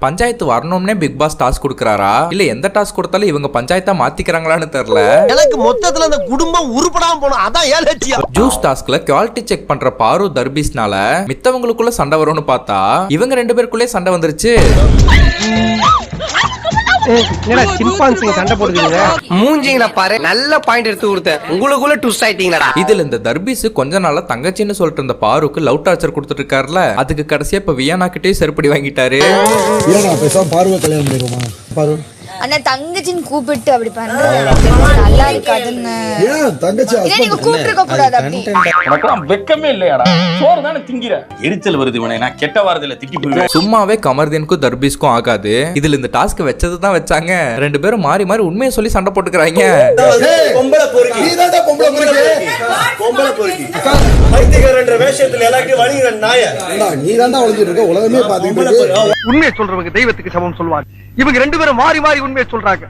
Panchayat வரணும்னே big pass task கொடுக்கறாரா இல்ல எந்த task கொடுத்தாலும் இவங்க பஞ்சாயத்தா மாத்திக்கிறாங்களான்னு தெரியல. எனக்கு மொத்தத்துல அந்த குடும்பம் உருப்படாம போணும், அதான் ஏன் லட்சியம். ஜூஸ் டாஸ்க்ல குவாலிட்டி செக் பண்ற பாரு தர்பீஸ்னால மித்தவங்களுக்குள்ள சண்டை வரும்னு பார்த்தா இவங்க 2 பேருக்குள்ளே சண்டை வந்துருச்சு. சண்டை போடுறீங்க மூஞ்சிங்களா பாரு, நல்ல பாயிண்ட் எடுத்து கொடுத்தேன், உங்களுக்குள்ள ட்விஸ்ட் ஆயிட்டீங்களா. இதுல இந்த தர்பீஸ் கொஞ்ச நாளா தங்கச்சின்னு சொல்லிட்டு இருந்த பாருக்கு லவ் டார்ச்சர் கொடுத்துட்டு இருக்காருல, அதுக்கு கடைசியா இப்ப வியானா கிட்டே செருப்படி வாங்கிட்டாரு. பார்வை கல்யாணம் பண்ணிடுமா பாரு அண்ணா தங்கச்சின்னு கூப்பிட்டு அப்படி பண்றது நல்லா இருக்காதுன்னு. ஏன் தங்கச்சி நீங்க கூப்பிட்டுருக்க கூடாது அப்படி. உனக்கு வெக்கமே இல்லையாடா? சோறு தானே திங்கிற. எரிச்சல் வருது இவனை, நான் கெட்ட வாரத்துல திக்கி போயிடுவேன். சும்மாவே கமர்தீனுக்கும் தர்பீஸ்க்கும் ஆகாது. இதுல இந்த டாஸ்க் வச்சதுதான் வச்சாங்க. 2 பேரும் மாறி மாறி உண்மையை சொல்லி சண்டை போட்டுக்கிறாங்க. பொம்பளை பொறுக்கி நீதான்டா பொம்பளை பொறுக்கி பைத்தியக்காரன்ற வேஷத்துல எல்லாத்தையும் வணிகிற நாய நீதான்டா ஒளிஞ்சிட்டு இருக்க. உலகமே பாத்துக்கிட்டு உண்மையை சொல்றவங்க தெய்வத்துக்கு சமம் சொல்லுவாங்க. இவங்க 2 பேரும் மாறி மாறி உண்மையை சொல்றாங்க.